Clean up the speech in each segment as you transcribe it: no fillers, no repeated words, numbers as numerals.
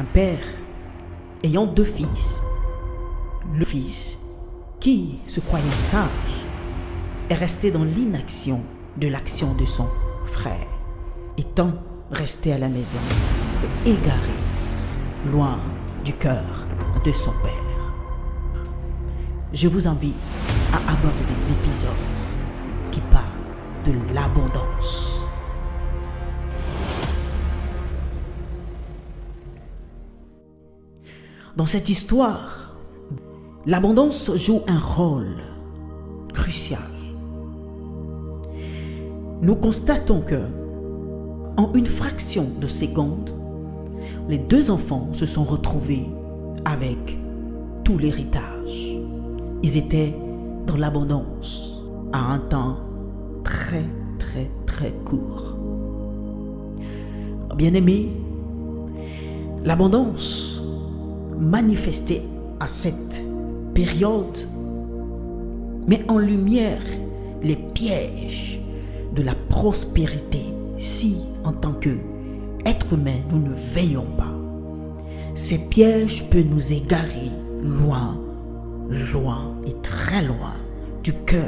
Un père ayant deux fils, le fils qui, se croyant sage, est resté dans l'inaction de l'action de son frère. Étant resté à la maison, s'est égaré loin du cœur de son père. Je vous invite à aborder l'épisode qui parle de l'abondance. Dans cette histoire, l'abondance joue un rôle crucial. Nous constatons que, en une fraction de seconde, les deux enfants se sont retrouvés avec tout l'héritage. Ils étaient dans l'abondance à un temps très court. Bien-aimés, l'abondance manifestée à cette période met en lumière les pièges de la prospérité si, en tant qu'être humain, nous ne veillons pas. Ces pièges peuvent nous égarer loin et très loin du cœur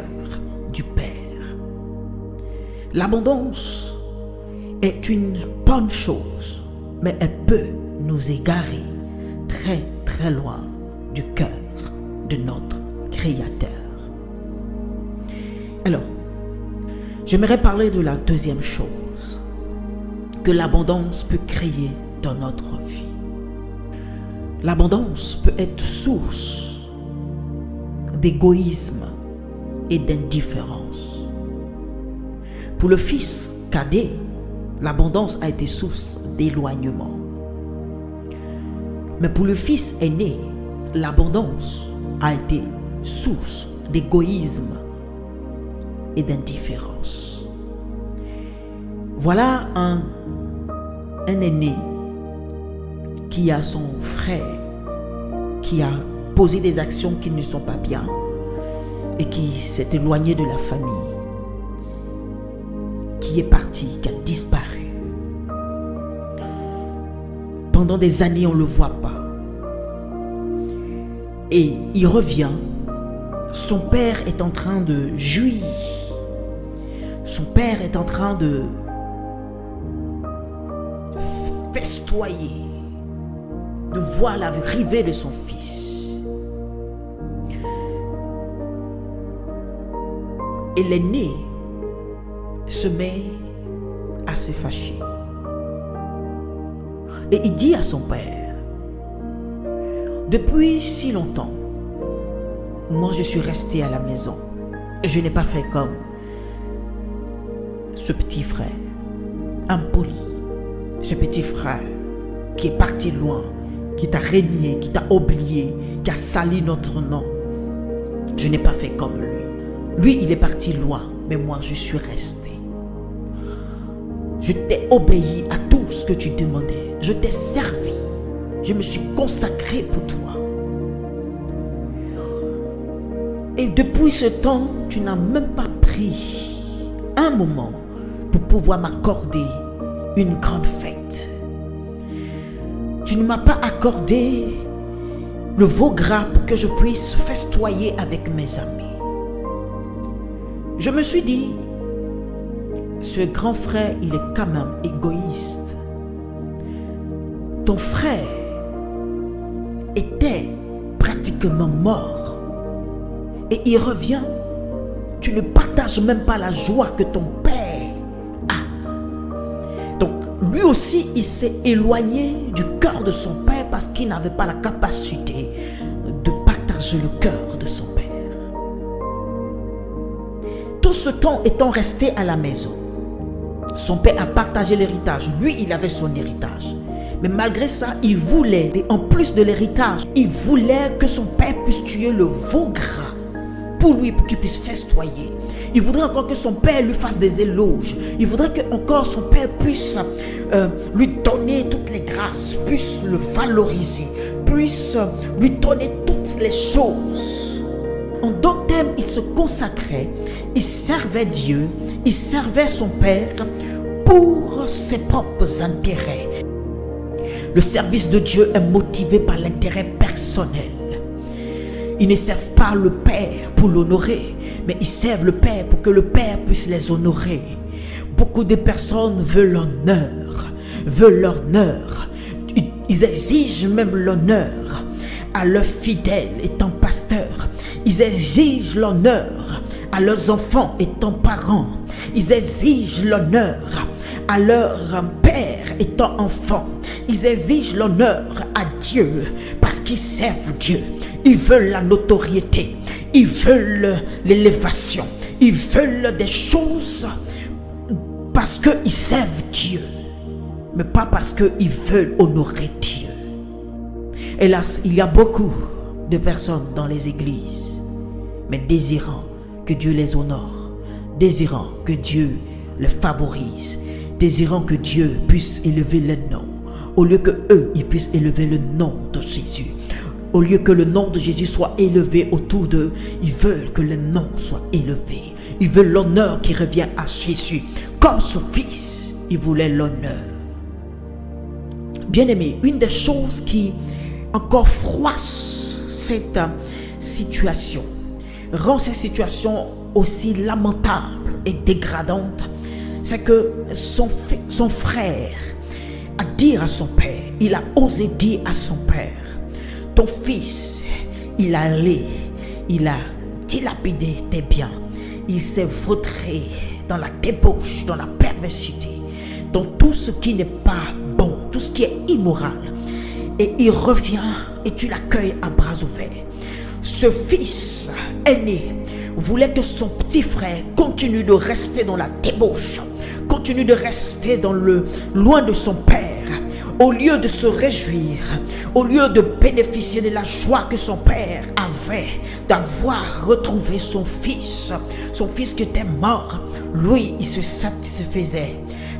du Père. L'abondance est une bonne chose, mais elle peut nous égarer très loin du cœur de notre Créateur. Alors, j'aimerais parler de la deuxième chose que l'abondance peut créer dans notre vie. L'abondance peut être source d'égoïsme et d'indifférence. Pour le fils cadet, l'abondance a été source d'éloignement. Mais pour le fils aîné, l'abondance a été source d'égoïsme et d'indifférence. Voilà un aîné qui a son frère qui a posé des actions qui ne sont pas bien et qui s'est éloigné de la famille, qui est parti, qui a disparu. Pendant des années, on ne le voit pas. Et il revient. Son père est en train de jouir. Son père est en train de festoyer, de voir l'arrivée de son fils. Et l'aîné se met à se fâcher. Et il dit à son père: depuis si longtemps, moi je suis resté à la maison et je n'ai pas fait comme ce petit frère impoli, ce petit frère qui est parti loin, qui t'a renié, qui t'a oublié, qui a sali notre nom. Je n'ai pas fait comme lui. Lui, il est parti loin, mais moi je suis resté. Je t'ai obéi à tout ce que tu demandais. Je t'ai servi. Je me suis consacré pour toi. Et depuis ce temps, tu n'as même pas pris un moment pour pouvoir m'accorder une grande fête. Tu ne m'as pas accordé le veau gras pour que je puisse festoyer avec mes amis. Je me suis dit, ce grand frère, il est quand même égoïste. Ton frère était pratiquement mort. Et il revient. Tu ne partages même pas la joie que ton père a. Donc, lui aussi, il s'est éloigné du cœur de son père parce qu'il n'avait pas la capacité de partager le cœur de son père. Tout ce temps étant resté à la maison, son père a partagé l'héritage. Lui, il avait son héritage. Mais malgré ça, il voulait, et en plus de l'héritage, il voulait que son père puisse tuer le veau gras pour lui, pour qu'il puisse festoyer. Il voudrait encore que son père lui fasse des éloges. Il voudrait que encore son père puisse lui donner toutes les grâces, puisse le valoriser, puisse lui donner toutes les choses. En d'autres termes, il se consacrait, il servait Dieu, il servait son père pour ses propres intérêts, Le service de Dieu est motivé par l'intérêt personnel. Ils ne servent pas le Père pour l'honorer, mais ils servent le Père pour que le Père puisse les honorer. Beaucoup de personnes veulent l'honneur. Ils exigent même l'honneur à leurs fidèles étant pasteurs. Ils exigent l'honneur à leurs enfants étant parents. Ils exigent l'honneur à leur père étant enfant. Ils exigent l'honneur à Dieu parce qu'ils servent Dieu. Ils veulent la notoriété, ils veulent l'élévation, ils veulent des choses parce qu'ils servent Dieu, mais pas parce qu'ils veulent honorer Dieu. Hélas, il y a beaucoup de personnes dans les églises, mais désirant que Dieu les honore, désirant que Dieu les favorise, désirant que Dieu puisse élever le nom, au lieu que eux, ils puissent élever le nom de Jésus. Au lieu que le nom de Jésus soit élevé autour d'eux, ils veulent que le nom soit élevé. Ils veulent l'honneur qui revient à Jésus. Comme son fils, il voulait l'honneur. Bien-aimé, une des choses qui encore froisse cette situation, rend cette situation aussi lamentable et dégradante, c'est que son frère a dit à son père, il a osé dire à son père, ton fils, il a dilapidé tes biens, il s'est vautré dans la débauche, dans la perversité, dans tout ce qui n'est pas bon, tout ce qui est immoral, et il revient et tu l'accueilles à bras ouverts. Ce fils aîné voulait que son petit frère continue de rester dans la débauche, continue de rester loin de son père. Au lieu de se réjouir, au lieu de bénéficier de la joie que son père avait d'avoir retrouvé son fils qui était mort, lui, il se satisfaisait.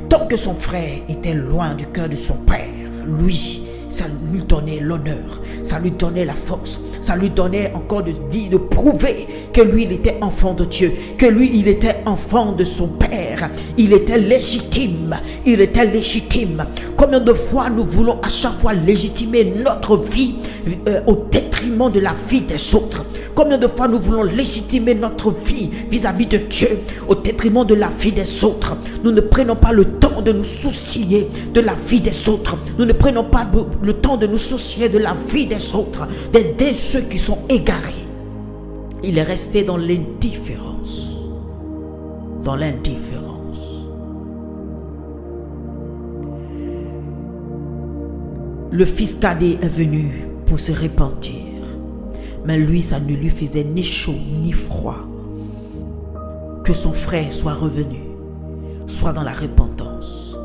Tant que son frère était loin du cœur de son père, lui, ça lui donnait l'honneur, ça lui donnait la force, ça lui donnait encore de prouver que lui, il était enfant de Dieu, que lui, il était enfant de son père, il était légitime, Combien de fois nous voulons à chaque fois légitimer notre vie au détriment de la vie des autres? Combien de fois nous voulons légitimer notre vie vis-à-vis de Dieu au détriment de la vie des autres? Nous ne prenons pas le temps de nous soucier de la vie des autres. Nous ne prenons pas le temps de nous soucier de la vie des autres, d'aider ceux qui sont égarés. Il est resté dans l'indifférence. Le fils cadet est venu pour se repentir. Mais lui, ça ne lui faisait ni chaud ni froid que son frère soit revenu, soit dans la repentance.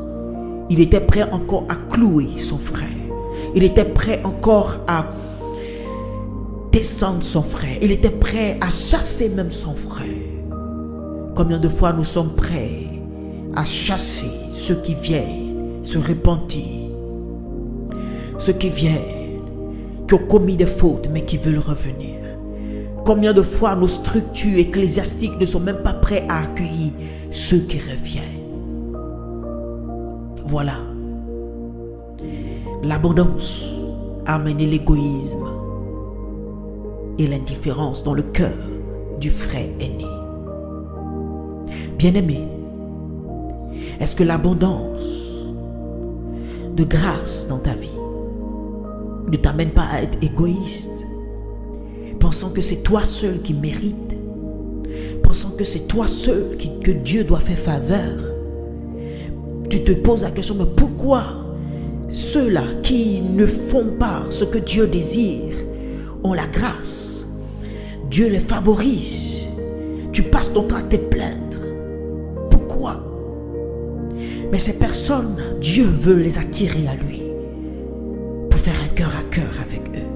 Il était prêt encore à clouer son frère. Il était prêt encore à descendre son frère. Il était prêt à chasser même son frère. Combien de fois nous sommes prêts à chasser ceux qui viennent se repentir, ceux qui viennent, qui ont commis des fautes mais qui veulent revenir. Combien de fois nos structures ecclésiastiques ne sont même pas prêts à accueillir ceux qui reviennent. Voilà. L'abondance a amené l'égoïsme et l'indifférence dans le cœur du frère aîné. Bien-aimé, est-ce que l'abondance de grâce dans ta vie ne t'amène pas à être égoïste, pensant que c'est toi seul qui mérite, pensant que c'est toi seul que Dieu doit faire faveur? Tu te poses la question, mais pourquoi ceux-là qui ne font pas ce que Dieu désire ont la grâce? Dieu les favorise. Tu passes ton temps à te plaindre. Pourquoi? Mais ces personnes, Dieu veut les attirer à lui, faire un cœur à cœur avec eux.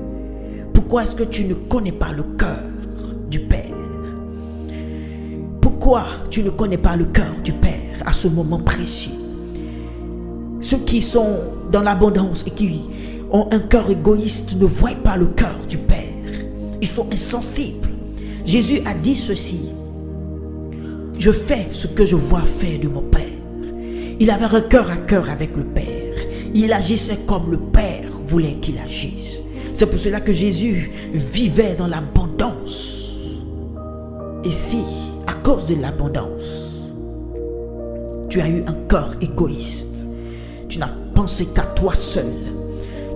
Pourquoi est-ce que tu ne connais pas le cœur du Père? Pourquoi tu ne connais pas le cœur du Père à ce moment précis? Ceux qui sont dans l'abondance et qui ont un cœur égoïste ne voient pas le cœur du Père. Ils sont insensibles. Jésus a dit ceci: je fais ce que je vois faire de mon Père. Il avait un cœur à cœur avec le Père. Il agissait comme le Père voulait qu'il agisse. C'est pour cela que Jésus vivait dans l'abondance. Et si, à cause de l'abondance, tu as eu un cœur égoïste, tu n'as pensé qu'à toi seul,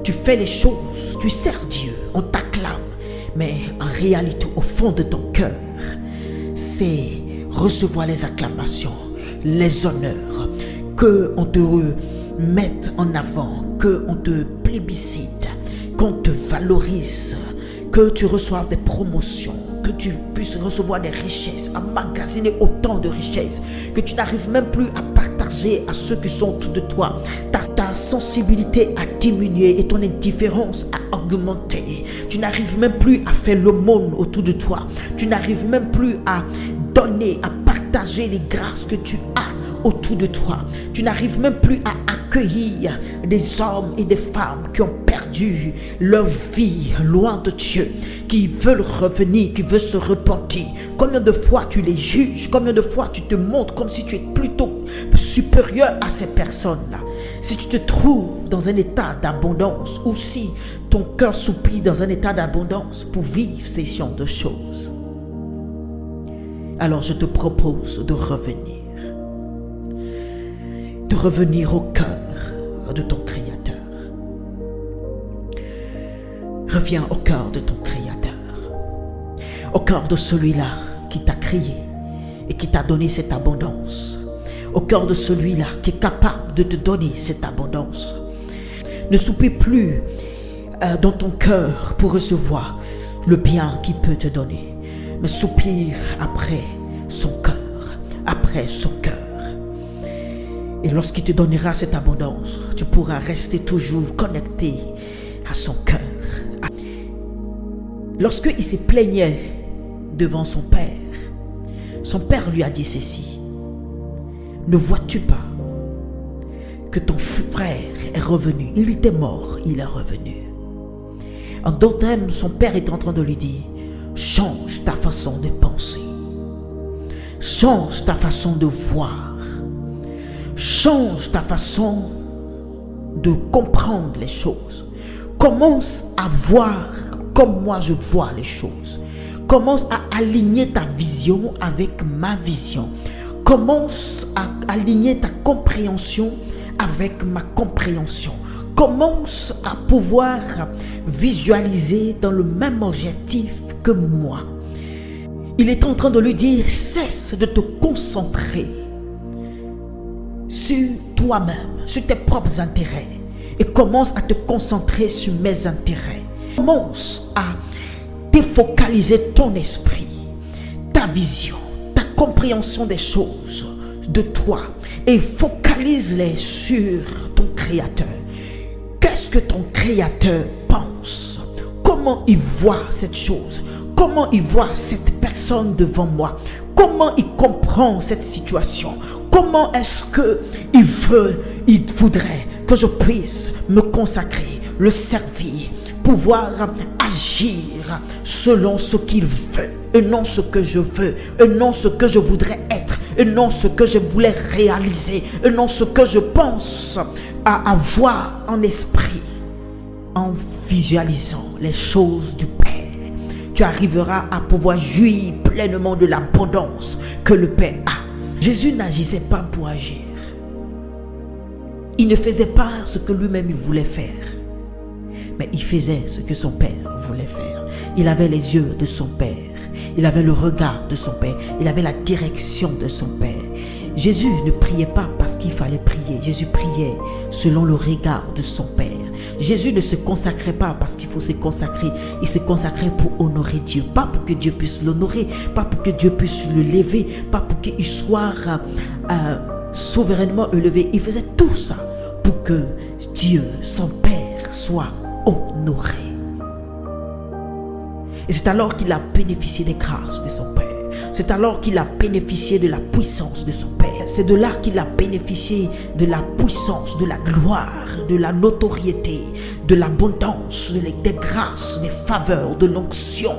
tu fais les choses, tu sers Dieu, on t'acclame, mais en réalité, au fond de ton cœur, c'est recevoir les acclamations, les honneurs, qu'on te mette en avant, qu'on te plébiscite, qu'on te valorise, que tu reçoives des promotions, que tu puisses recevoir des richesses, emmagasiner autant de richesses, que tu n'arrives même plus à partager à ceux qui sont autour de toi. Ta sensibilité a diminué et ton indifférence a augmenté. Tu n'arrives même plus à faire l'aumône autour de toi. Tu n'arrives même plus à donner, à partager les grâces que tu as autour de toi. Tu n'arrives même plus à accueillir des hommes et des femmes qui ont perdu leur vie loin de Dieu, qui veulent revenir, qui veulent se repentir. Combien de fois tu les juges? Combien de fois tu te montres comme si tu es plutôt supérieur à ces personnes-là? Si tu te trouves dans un état d'abondance, ou si ton cœur soupire dans un état d'abondance pour vivre ces genres de choses, alors je te propose de revenir au cœur de ton Créateur. Reviens au cœur de ton Créateur, au cœur de celui-là qui t'a créé et qui t'a donné cette abondance, au cœur de celui-là qui est capable de te donner cette abondance. Ne soupire plus dans ton cœur pour recevoir le bien qu'il peut te donner, mais soupire après son cœur, après son cœur. Et lorsqu'il te donnera cette abondance, tu pourras rester toujours connecté à son cœur. Lorsqu'il se plaignait devant son père lui a dit ceci: ne vois-tu pas que ton frère est revenu? Il était mort, il est revenu. En d'autres termes, son père est en train de lui dire: change ta façon de penser, change ta façon de voir, change ta façon de comprendre les choses. Commence à voir comme moi je vois les choses. Commence à aligner ta vision avec ma vision. Commence à aligner ta compréhension avec ma compréhension. Commence à pouvoir visualiser dans le même objectif que moi. Il est en train de lui dire: cesse de te concentrer sur toi-même, sur tes propres intérêts, et commence à te concentrer sur mes intérêts. Commence à défocaliser ton esprit, ta vision, ta compréhension des choses de toi, et focalise-les sur ton Créateur. Qu'est-ce que ton Créateur pense? Comment il voit cette chose? Comment il voit cette personne devant moi? Comment il comprend cette situation? Comment est-ce qu'il voudrait que je puisse me consacrer, le servir, pouvoir agir selon ce qu'il veut, et non ce que je veux, et non ce que je voudrais être, et non ce que je voulais réaliser, et non ce que je pense à avoir en esprit. En visualisant les choses du Père, tu arriveras à pouvoir jouir pleinement de l'abondance que le Père a. Jésus n'agissait pas pour agir. Il ne faisait pas ce que lui-même il voulait faire, mais il faisait ce que son Père voulait faire. Il avait les yeux de son Père, il avait le regard de son Père, il avait la direction de son Père. Jésus ne priait pas parce qu'il fallait prier. Jésus priait selon le regard de son Père. Jésus ne se consacrait pas parce qu'il faut se consacrer. Il se consacrait pour honorer Dieu. Pas pour que Dieu puisse l'honorer. Pas pour que Dieu puisse le lever. Pas pour qu'il soit souverainement élevé. Il faisait tout ça pour que Dieu, son Père, soit honoré. Et c'est alors qu'il a bénéficié des grâces de son Père. C'est alors qu'il a bénéficié de la puissance de son Père. C'est de là qu'il a bénéficié de la puissance, de la gloire, de la notoriété, de l'abondance, des grâces, des faveurs, de l'onction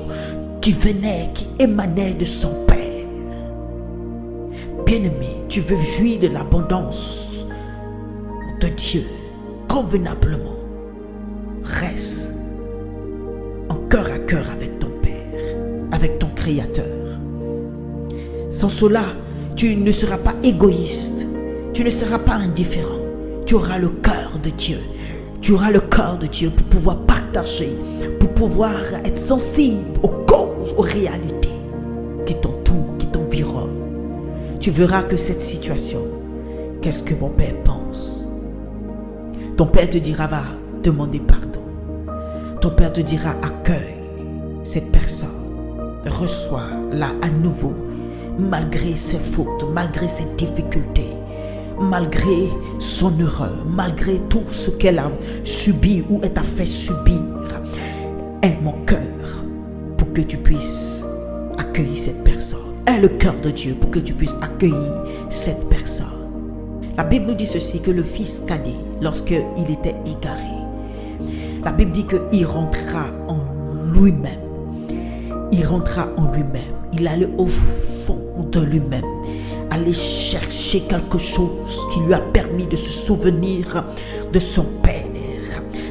qui venait, qui émanait de son Père. Bien-aimé, tu veux jouir de l'abondance de Dieu. convenablement. Reste en cœur à cœur avec ton Père, avec ton Créateur. Sans cela, tu ne seras pas égoïste, tu ne seras pas indifférent. Tu auras le cœur de Dieu. Tu auras le cœur de Dieu pour pouvoir partager, pour pouvoir être sensible aux causes, aux réalités qui t'entourent, qui t'environnent. Tu verras que cette situation, qu'est-ce que mon Père pense? Ton Père te dira, va demander pardon. Ton Père te dira, accueille cette personne, reçois-la à nouveau, malgré ses fautes, malgré ses difficultés, malgré son erreur, malgré tout ce qu'elle a subi ou elle t'a fait subir. Aie mon cœur pour que tu puisses accueillir cette personne. Aie le cœur de Dieu pour que tu puisses accueillir cette personne. La Bible nous dit ceci, que le fils cadet, lorsqu'il était égaré, la Bible dit qu'il rentra en lui-même. Il rentra en lui-même. Il allait au fond de lui-même, aller chercher quelque chose qui lui a permis de se souvenir de son Père.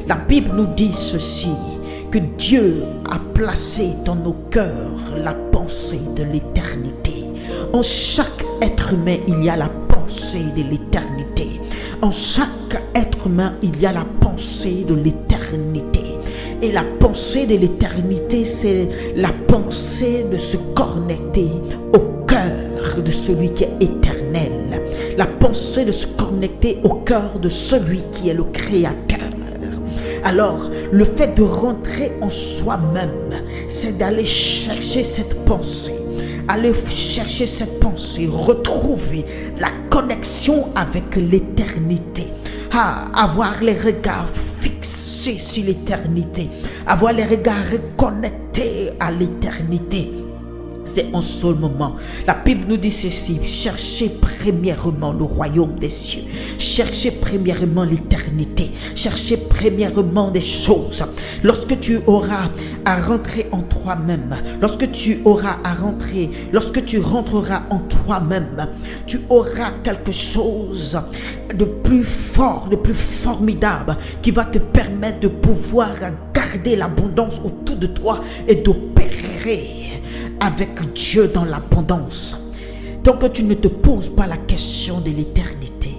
La Bible nous dit ceci, que Dieu a placé dans nos cœurs la pensée de l'éternité. En chaque être humain, il y a la pensée de l'éternité. En chaque être humain, il y a la pensée de l'éternité. Et la pensée de l'éternité, c'est la pensée de se connecter au cœur de celui qui est éternel. La pensée de se connecter au cœur de celui qui est le Créateur. Alors, le fait de rentrer en soi-même, c'est d'aller chercher cette pensée. Aller chercher cette pensée, retrouver la connexion avec l'éternité. Avoir les regards fixés sur l'éternité, avoir les regards reconnectés à l'éternité. C'est en ce moment. La Bible nous dit ceci, cherchez premièrement le royaume des cieux, cherchez premièrement l'éternité, cherchez premièrement des choses. Lorsque tu auras à rentrer en toi-même, lorsque tu rentreras en toi-même, tu auras quelque chose de plus fort, de plus formidable, qui va te permettre de pouvoir garder l'abondance autour de toi et d'opérer avec Dieu dans l'abondance. Tant que tu ne te poses pas la question de l'éternité,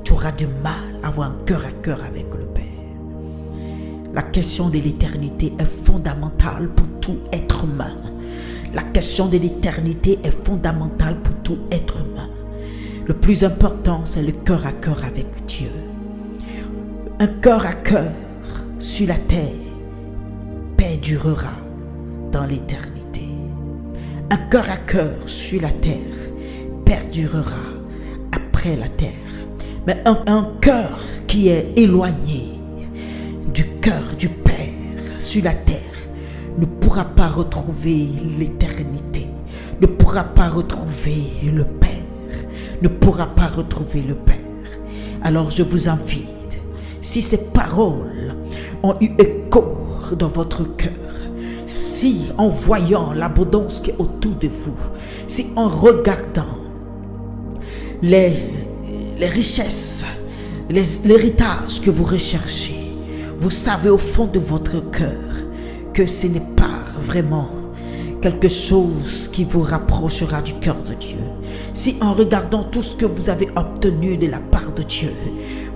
tu auras du mal à avoir un cœur à cœur avec le Père. La question de l'éternité est fondamentale pour tout être humain. La question de l'éternité est fondamentale pour tout être humain. Le plus important, c'est le cœur à cœur avec Dieu. Un cœur à cœur sur la terre perdurera dans l'éternité. Un cœur à cœur sur la terre perdurera après la terre. Mais un cœur qui est éloigné du cœur du Père sur la terre ne pourra pas retrouver l'éternité, ne pourra pas retrouver le Père, ne pourra pas retrouver le Père. Alors je vous invite, si ces paroles ont eu écho dans votre cœur, si en voyant l'abondance qui est autour de vous, si en regardant les richesses, l'héritage que vous recherchez, vous savez au fond de votre cœur que ce n'est pas vraiment quelque chose qui vous rapprochera du cœur de Dieu. Si en regardant tout ce que vous avez obtenu de la part de Dieu,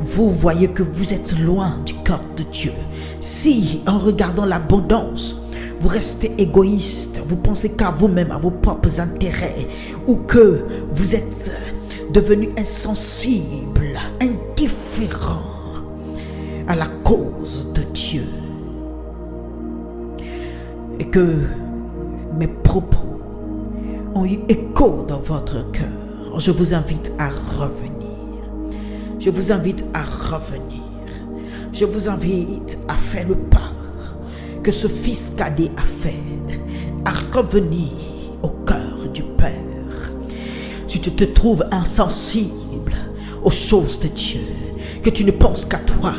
vous voyez que vous êtes loin du cœur de Dieu. Si en regardant l'abondance, vous restez égoïste, vous pensez qu'à vous-même, à vos propres intérêts, ou que vous êtes devenu insensible, indifférent à la cause de Dieu, et que mes propos ont eu écho dans votre cœur, je vous invite à revenir. Je vous invite à revenir. Je vous invite à faire le pas que ce fils cadet a fait, à revenir au cœur du Père. Si tu te trouves insensible aux choses de Dieu, que tu ne penses qu'à toi,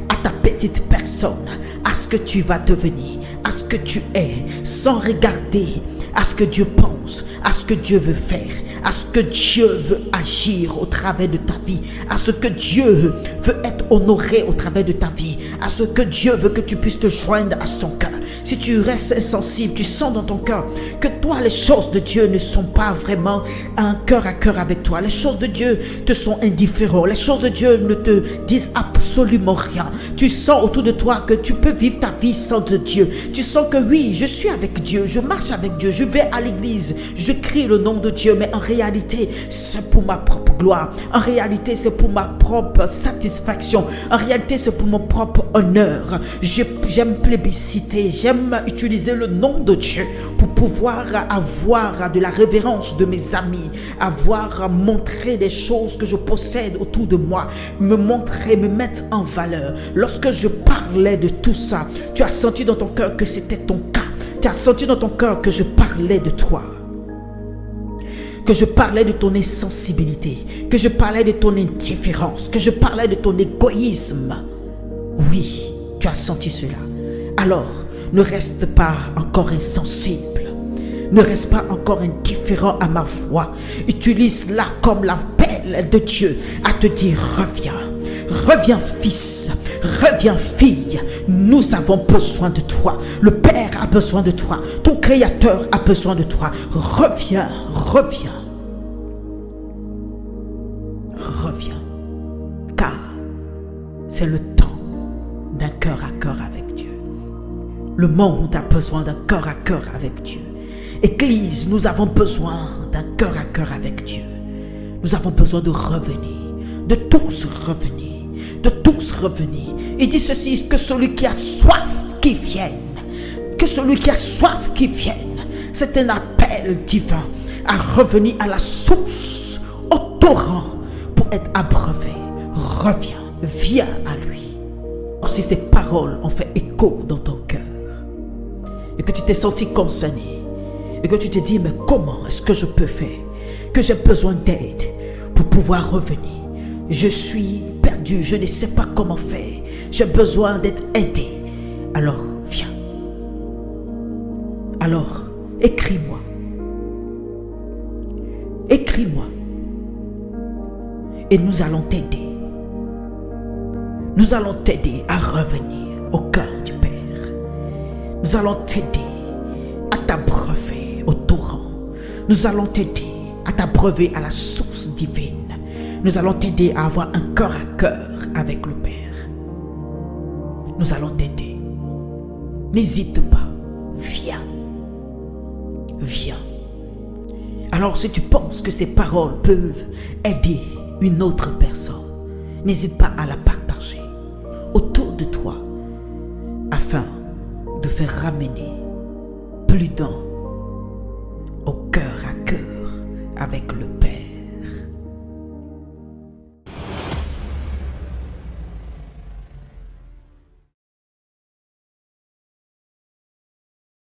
à ta petite personne, à ce que tu vas devenir, à ce que tu es, sans regarder à ce que Dieu pense, à ce que Dieu veut faire, à ce que Dieu veut agir au travers de ta vie, à ce que Dieu veut être honoré au travers de ta vie, à ce que Dieu veut que tu puisses te joindre à son cœur. Si tu restes insensible, tu sens dans ton cœur que toi, les choses de Dieu ne sont pas vraiment un cœur à cœur avec toi. Les choses de Dieu te sont indifférentes. Les choses de Dieu ne te disent absolument rien. Tu sens autour de toi que tu peux vivre ta vie sans de Dieu. Tu sens que oui, je suis avec Dieu, je marche avec Dieu, je vais à l'église, je crie le nom de Dieu, mais en réalité, c'est pour ma propre gloire. En réalité, c'est pour ma propre satisfaction. En réalité, c'est pour mon propre honneur. J'aime plébisciter, j'aime utiliser le nom de Dieu pour pouvoir avoir de la révérence de mes amis, avoir montré les choses que je possède autour de moi, me montrer, me mettre en valeur. Lorsque je parlais de tout ça, tu as senti dans ton cœur que c'était ton cas. Tu as senti dans ton cœur que je parlais de toi, que je parlais de ton insensibilité, que je parlais de ton indifférence, que je parlais de ton égoïsme. Oui, tu as senti cela. Alors, ne reste pas encore insensible. Ne reste pas encore indifférent à ma voix. Utilise-la comme l'appel de Dieu à te dire reviens. Reviens fils, reviens fille. Nous avons besoin de toi. Le Père a besoin de toi. Ton Créateur a besoin de toi. Reviens, reviens. Reviens. Car c'est le temps d'un cœur à cœur avec Dieu. Le monde a besoin d'un cœur à cœur avec Dieu. Église, nous avons besoin d'un cœur à cœur avec Dieu. Nous avons besoin de revenir, de tous revenir, de tous revenir. Il dit ceci, que celui qui a soif qui vienne, que celui qui a soif qui vienne. C'est un appel divin à revenir à la source, au torrent, pour être abreuvé. Reviens, viens à lui. Si ces paroles ont fait écho dans ton cœur et que tu t'es senti concerné et que tu te dis mais comment est-ce que je peux faire, que j'ai besoin d'aide pour pouvoir revenir, je suis perdu, je ne sais pas comment faire, j'ai besoin d'être aidé, alors viens, alors écris-moi, et nous allons t'aider. Nous allons t'aider à revenir au cœur du Père. Nous allons t'aider à t'abreuver au torrent. Nous allons t'aider à t'abreuver à la source divine. Nous allons t'aider à avoir un cœur à cœur avec le Père. Nous allons t'aider. N'hésite pas. Viens. Viens. Alors si tu penses que ces paroles peuvent aider une autre personne, n'hésite pas à la partager autour de toi afin de faire ramener plus d'un au cœur à cœur avec le Père.